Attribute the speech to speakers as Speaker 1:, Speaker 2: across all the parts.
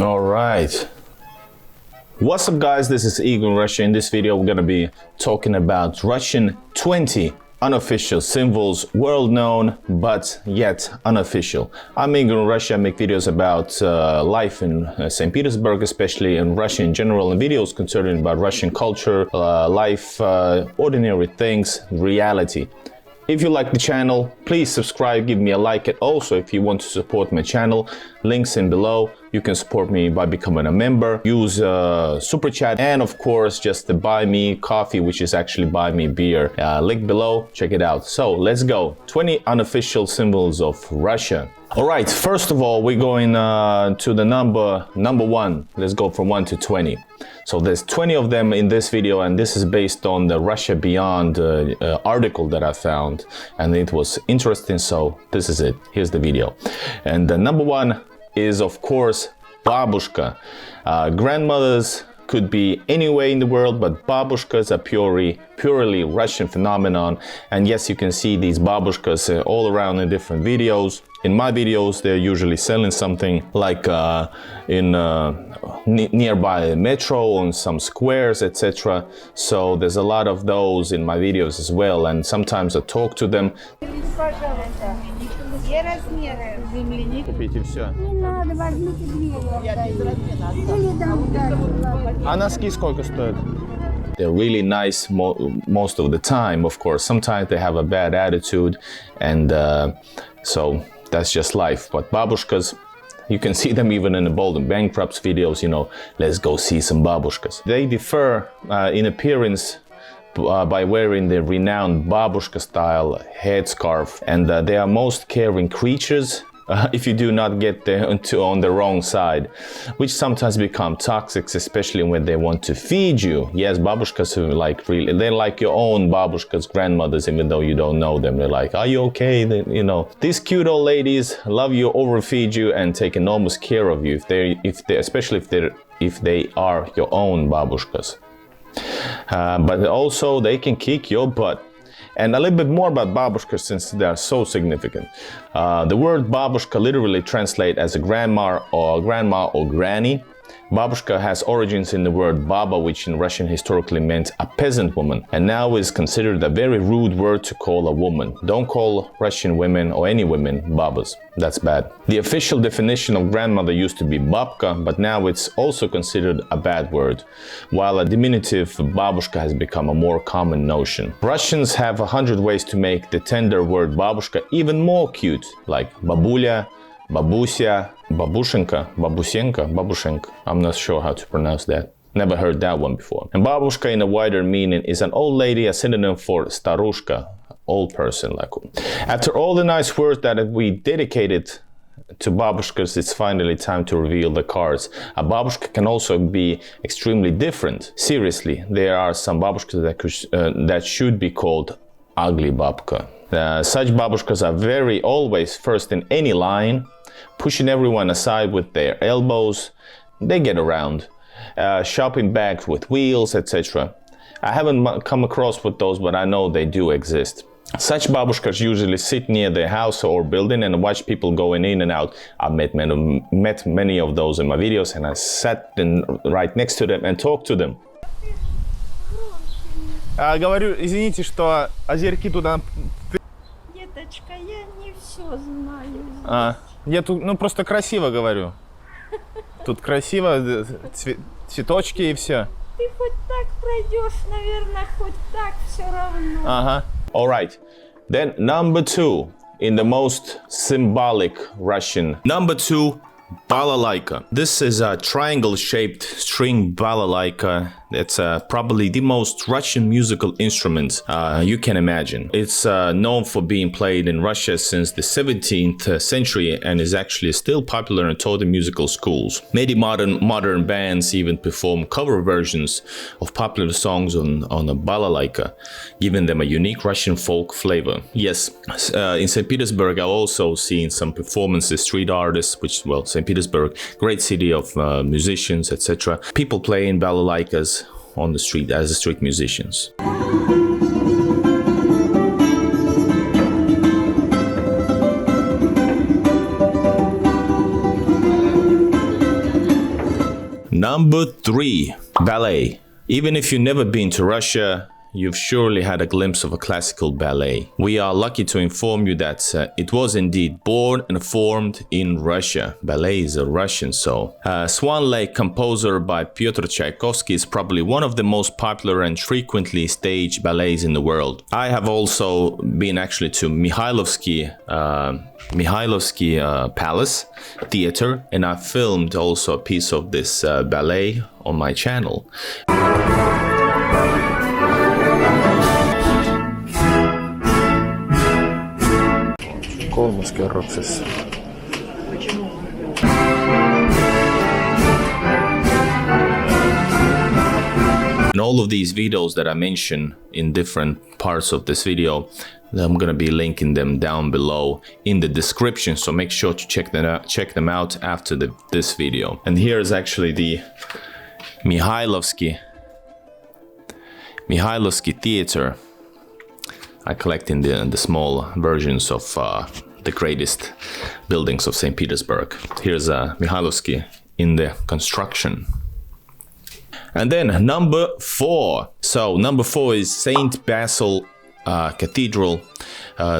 Speaker 1: All right. What's up, guys? This is Igor in Russia. In this video, we're going to be talking about Russian 20 unofficial symbols, world known, but yet unofficial. I'm Igor in Russia. I make videos about life in St. Petersburg, especially in Russia in general, and videos concerning about Russian culture, life, ordinary things, reality. If you like the channel, please subscribe, give me a like, and also if you want to support my channel, links in below. You can support me by becoming a member, use super chat, and of course just the buy me coffee, which is actually buy me beer. Link below, check it out. So let's go. 20 unofficial symbols of Russia. All right, first of all, we're going to the number one. Let's go from 1 to 20. So there's 20 of them in this video, and this is based on the Russia Beyond article that I found, and it was interesting, so this is it. Here's the video. And the number one is, of course, babushka. Grandmothers could be anywhere in the world, but babushkas are purely Russian phenomenon. And yes, you can see these babushkas all around in different videos. In my videos, they're usually selling something like nearby a metro, on some squares, etc. So there's a lot of those in my videos as well, and sometimes I talk to them. Купите все.
Speaker 2: Не надо, возьмите две. Или дам.
Speaker 1: А носки сколько стоят? They're really nice most of the time, of course. Sometimes they have a bad attitude, and so that's just life. But babushkas, you can see them even in the Bold and Bankrupt's videos, you know, let's go see some babushkas. They differ in appearance by wearing the renowned babushka style headscarf, and they are most caring creatures if you do not get them on the wrong side, which sometimes become toxic, especially when they want to feed you. Yes, babushkas are like they're like your own babushkas, grandmothers, even though you don't know them. They're like, are you okay? You know, these cute old ladies love you, overfeed you, and take enormous care of you. Especially if they are your own babushkas. But also they can kick your butt. And a little bit more about babushkas, since they are so significant. The word babushka literally translates as a grandma or granny. Babushka has origins in the word baba, which in Russian historically meant a peasant woman, and now is considered a very rude word to call a woman. Don't call Russian women or any women babas. That's bad. The official definition of grandmother used to be babka, but now it's also considered a bad word, while a diminutive babushka has become a more common notion. Russians have 100 ways to make the tender word babushka even more cute, like babuля, babusia, babushenka, babushenka. I'm not sure how to pronounce that. Never heard that one before. And babushka in a wider meaning is an old lady, a synonym for starushka, old person. Like. After all the nice words that we dedicated to babushkas, it's finally time to reveal the cards. A babushka can also be extremely different. Seriously, there are some babushkas that should be called ugly babka. Such babushkas are always first in any line, pushing everyone aside with their elbows. They get around. Shopping bags with wheels, etc. I haven't come across with those, but I know they do exist. Such babushkas usually sit near their house or building and watch people going in and out. I've met many of those in my videos, and I sat right next to them and talked to them.
Speaker 3: Говорю, извините, что озерки туда...
Speaker 2: Деточка, я не все знаю.
Speaker 3: Я тут, ну, просто красиво говорю. Тут красиво, цветочки и все.
Speaker 2: Ты хоть так пройдешь, наверное, хоть так все равно.
Speaker 3: Ага.
Speaker 1: All right. Then number 2 in the most symbolic Russian. Number 2, balalaika. This is a triangle-shaped string balalaika. It's probably the most Russian musical instrument you can imagine. It's known for being played in Russia since the 17th century and is actually still popular and taught in musical schools. Many modern bands even perform cover versions of popular songs on a balalaika, giving them a unique Russian folk flavor. Yes, in St. Petersburg I've also seen some performances, street artists, St. Petersburg, great city of musicians, etc. People playing balalaikas on the street as street musicians. Number 3, ballet. Even if you've never been to Russia, you've surely had a glimpse of a classical ballet. We are lucky to inform you that it was indeed born and formed in Russia. Ballet is a Russian, so. Swan Lake, composer by Pyotr Tchaikovsky, is probably one of the most popular and frequently staged ballets in the world. I have also been actually to Mikhailovsky Palace Theater, and I filmed also a piece of this ballet on my channel.
Speaker 3: Kolmoskerroksessa.
Speaker 1: In all of these videos that I mention in different parts of this video, I'm gonna be linking them down below in the description, so make sure to check them out after this video. And here is actually the Mikhailovsky Theater. I collect in the small versions of the greatest buildings of St. Petersburg. Here's Mikhailovsky in the construction. And then number 4. So number 4 is St. Basil Cathedral.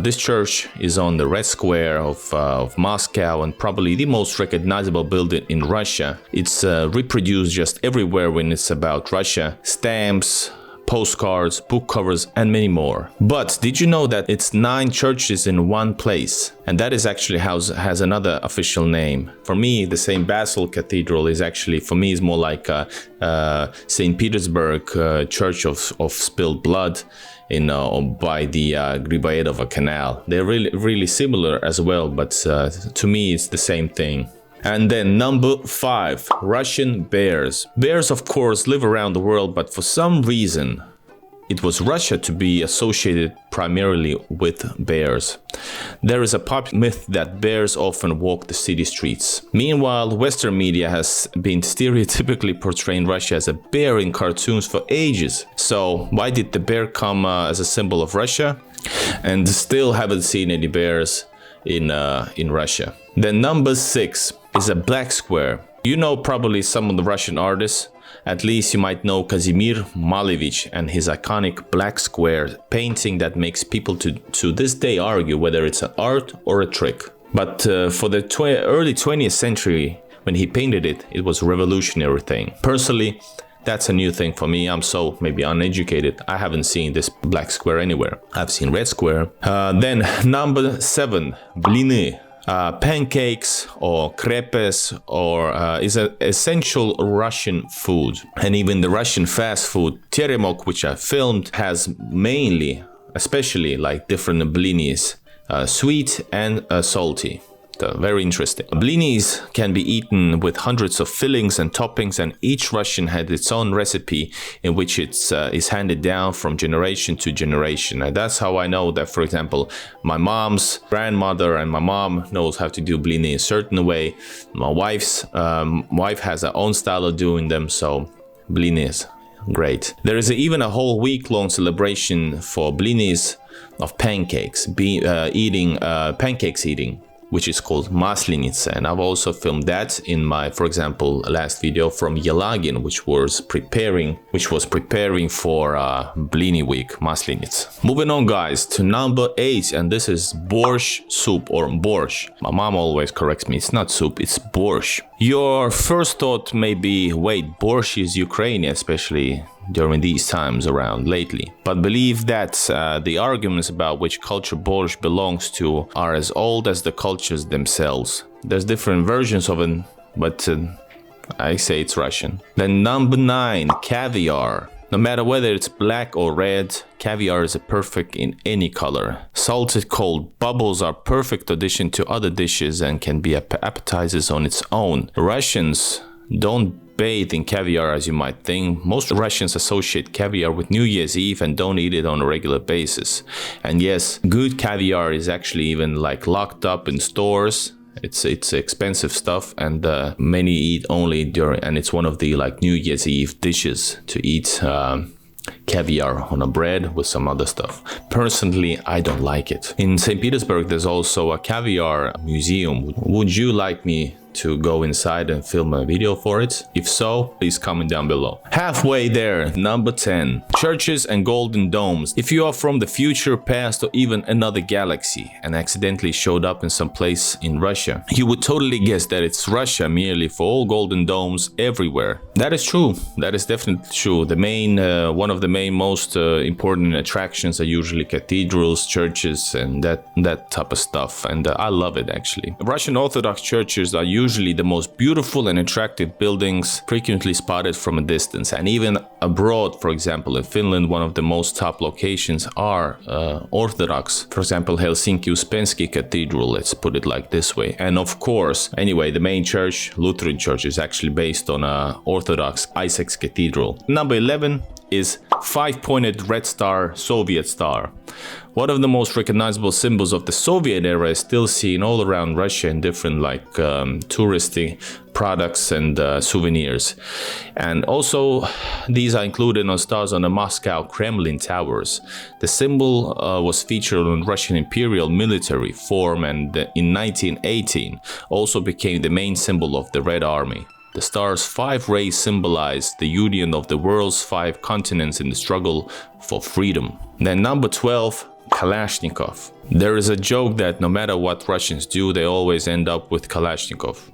Speaker 1: This church is on the Red Square of Moscow, and probably the most recognizable building in Russia. It's reproduced just everywhere when it's about Russia. Stamps, postcards, book covers, and many more. But did you know that it's 9 churches in one place? And that is actually has another official name. For me, the St. Basil Cathedral is actually, for me, is more like St. Petersburg Church of Spilled Blood by the Griboyedova Canal. They're really similar as well, but to me, it's the same thing. And then number 5, Russian bears. Bears, of course, live around the world, but for some reason, it was Russia to be associated primarily with bears. There is a popular myth that bears often walk the city streets. Meanwhile, Western media has been stereotypically portraying Russia as a bear in cartoons for ages. So why did the bear come as a symbol of Russia? And still haven't seen any bears in Russia. Then number 6 is a black square. You know probably some of the Russian artists. At least you might know Kazimir Malevich and his iconic black square painting that makes people to this day argue whether it's an art or a trick. But for the early 20th century, when he painted it, it was a revolutionary thing. Personally, that's a new thing for me. I'm so maybe uneducated. I haven't seen this black square anywhere. I've seen red square. Then number 7, bliny. Pancakes or crepes is an essential Russian food. And even the Russian fast food teremok, which I filmed, has mainly, especially like different blinis, sweet and salty. Very interesting. Blinis can be eaten with hundreds of fillings and toppings, and each Russian had its own recipe in which it's is handed down from generation to generation. And that's how I know that, for example, my mom's grandmother and my mom knows how to do blini a certain way. My wife's wife has her own style of doing them, so blinis, great. There is even a whole week-long celebration for blinis of pancakes, pancakes eating, which is called Maslenitsa, and I've also filmed that in my, for example, last video from Yelagin, which was preparing for Blini week, Maslenitsa. Moving on, guys, to number 8, and this is borscht soup, or borscht. My mom always corrects me, it's not soup, it's borscht. Your first thought may be, wait, borscht is Ukrainian, especially during these times around lately. But believe that the arguments about which culture borscht belongs to are as old as the cultures themselves. There's different versions of it, but I say it's Russian. Then number 9, caviar. No matter whether it's black or red, caviar is perfect in any color. Salted cold bubbles are perfect addition to other dishes and can be appetizers on its own. Russians don't bathe in caviar as you might think. Most Russians associate caviar with New Year's Eve and don't eat it on a regular basis. And yes, good caviar is actually even like locked up in stores. It's expensive stuff, and many eat only during, and it's one of the like New Year's Eve dishes to eat caviar on a bread with some other stuff. Personally, I don't like it. In St. Petersburg, there's also a caviar museum. Would you like me to go inside and film a video for it? If so, please comment down below. Halfway there, number 10. Churches and golden domes. If you are from the future, past, or even another galaxy and accidentally showed up in some place in Russia, you would totally guess that it's Russia merely for all golden domes everywhere. That is true. That is definitely true. The main, one of the main most important attractions are usually cathedrals, churches, and that type of stuff. And I love it actually. Russian Orthodox churches are usually the most beautiful and attractive buildings, frequently spotted from a distance. And even abroad, for example, in Finland, one of the most top locations are Orthodox. For example, Helsinki Uspensky Cathedral, let's put it like this way. And of course, anyway, the main church, Lutheran church, is actually based on Orthodox Isaac's Cathedral. Number 11 is five-pointed red star, Soviet star. One of the most recognizable symbols of the Soviet era is still seen all around Russia in different touristy products and souvenirs. And also these are included on stars on the Moscow Kremlin towers. The symbol was featured on Russian imperial military form, and in 1918 also became the main symbol of the Red Army. The star's 5 rays symbolize the union of the world's 5 continents in the struggle for freedom. Then number 12, Kalashnikov. There is a joke that no matter what Russians do, they always end up with Kalashnikov.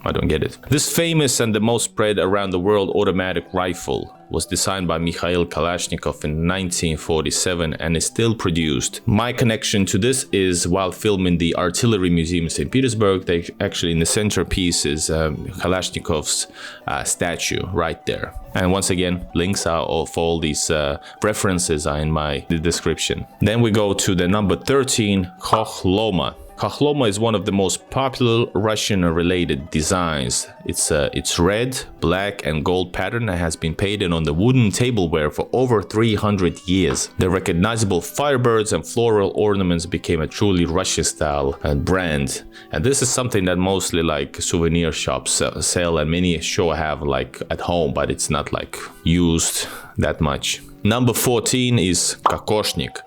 Speaker 1: I don't get it. This famous and the most spread around the world automatic rifle was designed by Mikhail Kalashnikov in 1947 and is still produced. My connection to this is while filming the Artillery Museum in St. Petersburg. They actually, in the centerpiece is Kalashnikov's statue right there. And once again, links are for all these references are in my description. Then we go to the number 13, Khokhloma. Khokhloma is one of the most popular Russian-related designs. It's red, black, and gold pattern that has been painted on the wooden tableware for over 300 years. The recognizable firebirds and floral ornaments became a truly Russian-style brand. And this is something that mostly like souvenir shops sell, and many sure have like at home, but it's not like used that much. Number 14 is kokoshnik.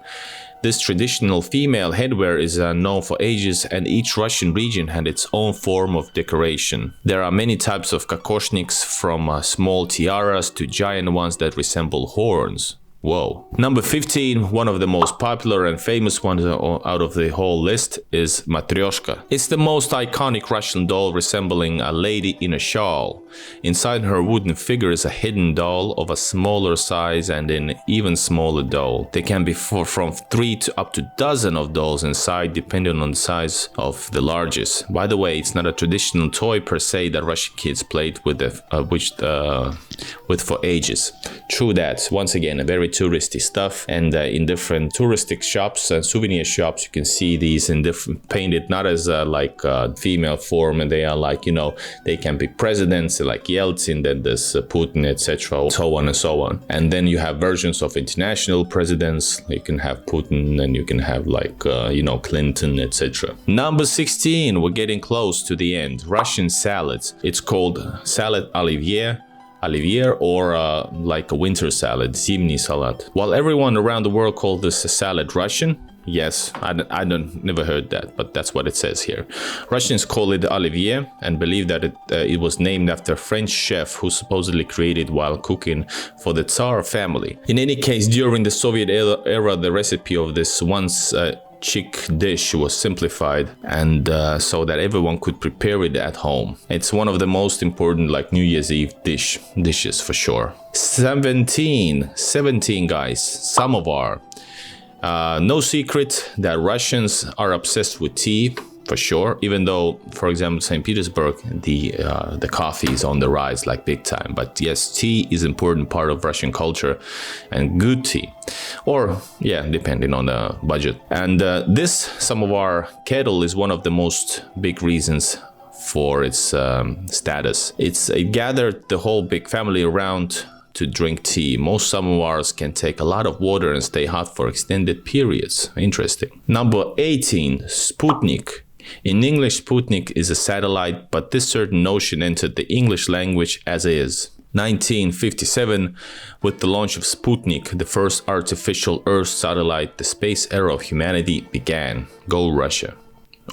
Speaker 1: This traditional female headwear is known for ages, and each Russian region had its own form of decoration. There are many types of kokoshniks, from small tiaras to giant ones that resemble horns. Whoa. Number 15, one of the most popular and famous ones out of the whole list, is Matryoshka. It's the most iconic Russian doll resembling a lady in a shawl. Inside her wooden figure is a hidden doll of a smaller size and an even smaller doll. There can be from 3 to up to dozen of dolls inside, depending on the size of the largest. By the way, it's not a traditional toy per se that Russian kids played with for ages. True that. Once again, a very touristy stuff, and in different touristic shops and souvenir shops you can see these in different painted, not as female form, and they are like, you know, they can be presidents like Yeltsin, then there's Putin, etc., so on and so on. And then you have versions of international presidents. You can have Putin, and you can have like Clinton, etc. Number 16, we're getting close to the end. Russian salads. It's called salad olivier, or like a winter salad, zimny salad. While everyone around the world calls this a salad Russian, yes, I never heard that, but that's what it says here. Russians call it olivier and believe that it was named after a French chef who supposedly created while cooking for the Tsar family. In any case, during the Soviet era, the recipe of this once chick dish was simplified, and so that everyone could prepare it at home. It's one of the most important like New Year's Eve dishes for sure. 17 guys, samovar. No secret that Russians are obsessed with tea, for sure, even though, for example, St. Petersburg, the coffee is on the rise like big time. But yes, tea is an important part of Russian culture, and good tea, or yeah, depending on the budget. And this samovar kettle is one of the most big reasons for its status. It gathered the whole big family around to drink tea. Most samovars can take a lot of water and stay hot for extended periods. Interesting. Number 18, Sputnik. In English, Sputnik is a satellite, but this certain notion entered the English language as is. 1957, with the launch of Sputnik, the first artificial Earth satellite, the space era of humanity began. Go Russia.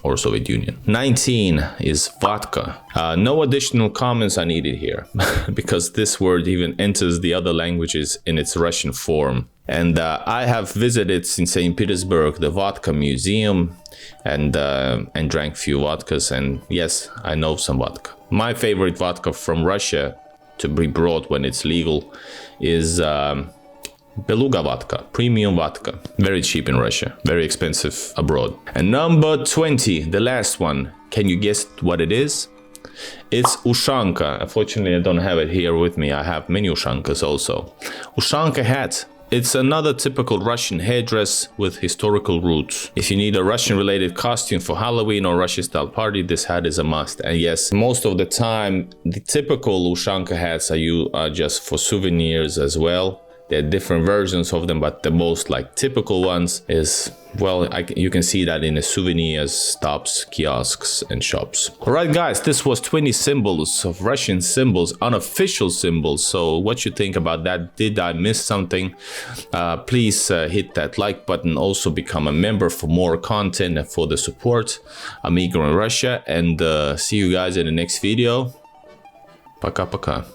Speaker 1: or Soviet Union. 19 is vodka. No additional comments are needed here because this word even enters the other languages in its Russian form. And I have visited in St. Petersburg the vodka museum and drank few vodkas, and yes, I know some vodka. My favorite vodka from Russia to be brought when it's legal is Beluga vodka, premium vodka. Very cheap in Russia, very expensive abroad. And number 20, the last one. Can you guess what it is? It's Ushanka. Unfortunately, I don't have it here with me. I have many Ushankas also. Ushanka hat. It's another typical Russian headdress with historical roots. If you need a Russian-related costume for Halloween or Russian-style party, this hat is a must. And yes, most of the time, the typical Ushanka hats are just for souvenirs as well. There are different versions of them, but the most typical ones is, well, you can see that in the souvenirs, stops, kiosks, and shops. Alright guys, this was 20 symbols of Russian symbols, unofficial symbols. So what you think about that? Did I miss something? Please hit that like button. Also become a member for more content and for the support. I'm Igor in Russia, and see you guys in the next video. Пока-пока.